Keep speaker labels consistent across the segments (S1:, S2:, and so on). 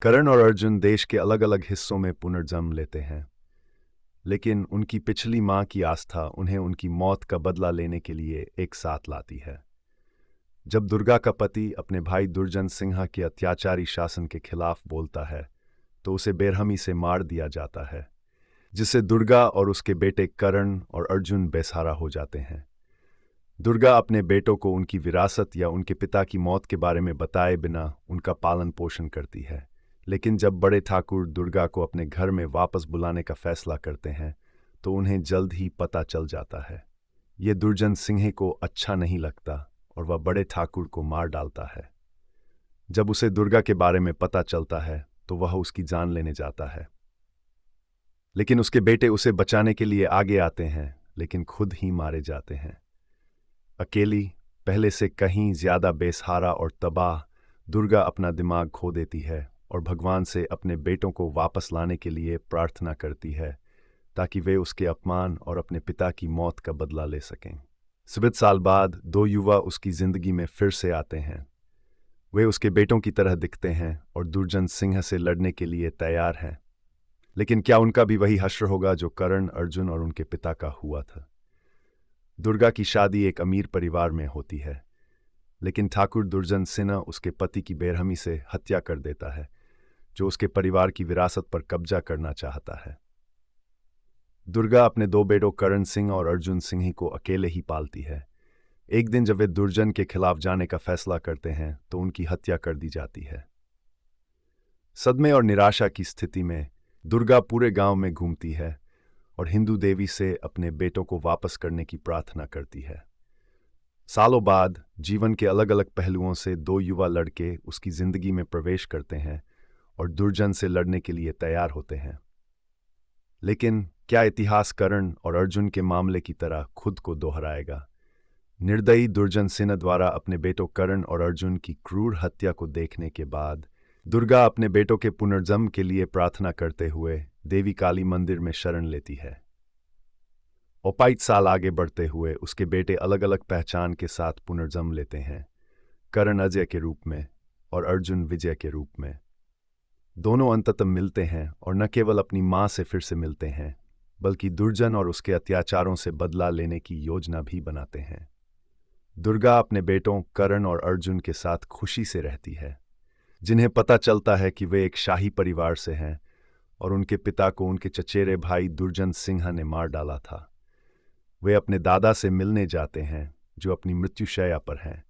S1: करण और अर्जुन देश के अलग अलग हिस्सों में पुनर्जन्म लेते हैं, लेकिन उनकी पिछली मां की आस्था उन्हें उनकी मौत का बदला लेने के लिए एक साथ लाती है। जब दुर्गा का पति अपने भाई दुर्जन सिंह के अत्याचारी शासन के खिलाफ बोलता है तो उसे बेरहमी से मार दिया जाता है, जिससे दुर्गा और उसके बेटे करण और अर्जुन बेसहारा हो जाते हैं। दुर्गा अपने बेटों को उनकी विरासत या उनके पिता की मौत के बारे में बताए बिना उनका पालन पोषण करती है, लेकिन जब बड़े ठाकुर दुर्गा को अपने घर में वापस बुलाने का फैसला करते हैं तो उन्हें जल्द ही पता चल जाता है। ये दुर्जन सिंह को अच्छा नहीं लगता और वह बड़े ठाकुर को मार डालता है। जब उसे दुर्गा के बारे में पता चलता है तो वह उसकी जान लेने जाता है, लेकिन उसके बेटे उसे बचाने के लिए आगे आते हैं, लेकिन खुद ही मारे जाते हैं। अकेली, पहले से कहीं ज्यादा बेसहारा और तबाह, दुर्गा अपना दिमाग खो देती है और भगवान से अपने बेटों को वापस लाने के लिए प्रार्थना करती है ताकि वे उसके अपमान और अपने पिता की मौत का बदला ले सकें। 7 साल बाद 2 युवा उसकी जिंदगी में फिर से आते हैं। वे उसके बेटों की तरह दिखते हैं और दुर्जन सिंह से लड़ने के लिए तैयार हैं। लेकिन क्या उनका भी वही हश्र होगा जो करण, अर्जुन और उनके पिता का हुआ था? दुर्गा की शादी एक अमीर परिवार में होती है, लेकिन ठाकुर दुर्जन सिन्हा उसके पति की बेरहमी से हत्या कर देता है, जो उसके परिवार की विरासत पर कब्जा करना चाहता है। दुर्गा अपने 2 बेटों करण सिंह और अर्जुन सिंह को अकेले ही पालती है। एक दिन जब वे दुर्जन के खिलाफ जाने का फैसला करते हैं तो उनकी हत्या कर दी जाती है। सदमे और निराशा की स्थिति में दुर्गा पूरे गांव में घूमती है और हिंदू देवी से अपने बेटों को वापस करने की प्रार्थना करती है। सालों बाद जीवन के अलग अलग पहलुओं से 2 युवा लड़के उसकी जिंदगी में प्रवेश करते हैं और दुर्जन से लड़ने के लिए तैयार होते हैं। लेकिन क्या इतिहास करण और अर्जुन के मामले की तरह खुद को दोहराएगा? निर्दयी दुर्जन सिन्हा द्वारा अपने बेटों करण और अर्जुन की क्रूर हत्या को देखने के बाद दुर्गा अपने बेटों के पुनर्जन्म के लिए प्रार्थना करते हुए देवी काली मंदिर में शरण लेती है। और 5 साल आगे बढ़ते हुए उसके बेटे अलग अलग पहचान के साथ पुनर्जन्म लेते हैं, करण अजय के रूप में और अर्जुन विजय के रूप में। दोनों अंततः मिलते हैं और न केवल अपनी मां से फिर से मिलते हैं, बल्कि दुर्जन और उसके अत्याचारों से बदला लेने की योजना भी बनाते हैं। दुर्गा अपने बेटों करण और अर्जुन के साथ खुशी से रहती है, जिन्हें पता चलता है कि वे एक शाही परिवार से हैं और उनके पिता को उनके चचेरे भाई दुर्जन सिंह ने मार डाला था। वे अपने दादा से मिलने जाते हैं जो अपनी मृत्युशैया पर हैं,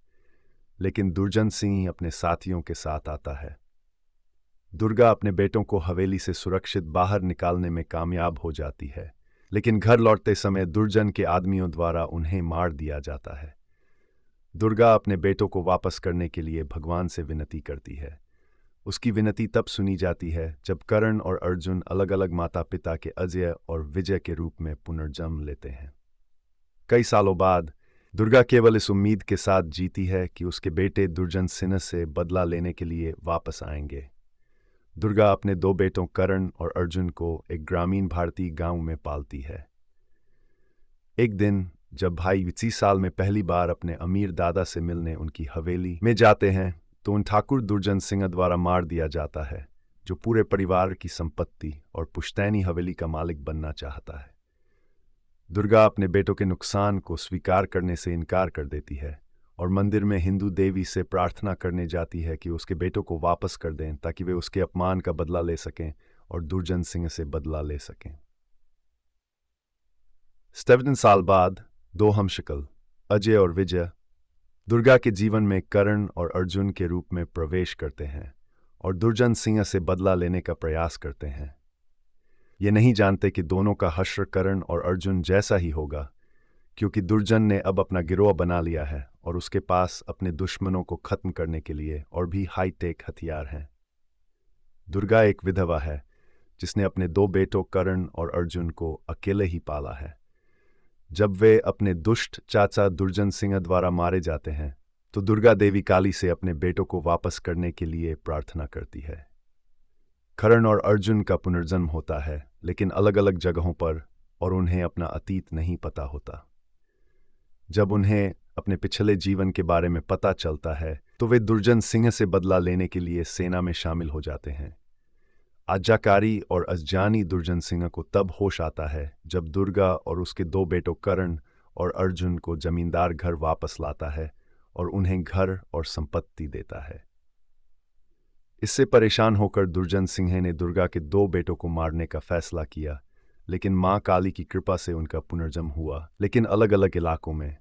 S1: लेकिन दुर्जन सिंह अपने साथियों के साथ आता है। दुर्गा अपने बेटों को हवेली से सुरक्षित बाहर निकालने में कामयाब हो जाती है, लेकिन घर लौटते समय दुर्जन के आदमियों द्वारा उन्हें मार दिया जाता है। दुर्गा अपने बेटों को वापस करने के लिए भगवान से विनती करती है। उसकी विनती तब सुनी जाती है जब करण और अर्जुन अलग अलग माता पिता के अजय और विजय के रूप में पुनर्जन्म लेते हैं। कई सालों बाद दुर्गा केवल इस उम्मीद के साथ जीती है कि उसके बेटे दुर्जन सिन्हा से बदला लेने के लिए वापस आएंगे। दुर्गा अपने 2 बेटों करण और अर्जुन को एक ग्रामीण भारतीय गांव में पालती है। एक दिन जब भाई 20 साल में पहली बार अपने अमीर दादा से मिलने उनकी हवेली में जाते हैं तो उन ठाकुर दुर्जन सिंह द्वारा मार दिया जाता है, जो पूरे परिवार की संपत्ति और पुश्तैनी हवेली का मालिक बनना चाहता है। दुर्गा अपने बेटों के नुकसान को स्वीकार करने से इनकार कर देती है और मंदिर में हिंदू देवी से प्रार्थना करने जाती है कि उसके बेटों को वापस कर दें ताकि वे उसके अपमान का बदला ले सकें और दुर्जन सिंह से बदला ले सकें। 7 साल बाद 2 हमशक्ल अजय और विजय दुर्गा के जीवन में करण और अर्जुन के रूप में प्रवेश करते हैं और दुर्जन सिंह से बदला लेने का प्रयास करते हैं। ये नहीं जानते कि दोनों का हश्र करण और अर्जुन जैसा ही होगा, क्योंकि दुर्जन ने अब अपना गिरोह बना लिया है और उसके पास अपने दुश्मनों को खत्म करने के लिए और भी हाईटेक हथियार हैं। दुर्गा एक विधवा है जिसने अपने 2 बेटों करण और अर्जुन को अकेले ही पाला है। जब वे अपने दुष्ट चाचा दुर्जन सिंह द्वारा मारे जाते हैं तो दुर्गा देवी काली से अपने बेटों को वापस करने के लिए प्रार्थना करती है। करण और अर्जुन का पुनर्जन्म होता है, लेकिन अलग अलग जगहों पर, और उन्हें अपना अतीत नहीं पता होता। जब उन्हें अपने पिछले जीवन के बारे में पता चलता है तो वे दुर्जन सिंह से बदला लेने के लिए सेना में शामिल हो जाते हैं। आज्ञाकारी और अज्ञानी दुर्जन सिंह को तब होश आता है जब दुर्गा और उसके दो बेटों कर्ण और अर्जुन को जमींदार घर वापस लाता है और उन्हें घर और संपत्ति देता है। इससे परेशान होकर दुर्जन सिंह ने दुर्गा के दो बेटों को मारने का फैसला किया, लेकिन मां काली की कृपा से उनका पुनर्जन्म हुआ, लेकिन अलग अलग इलाकों में।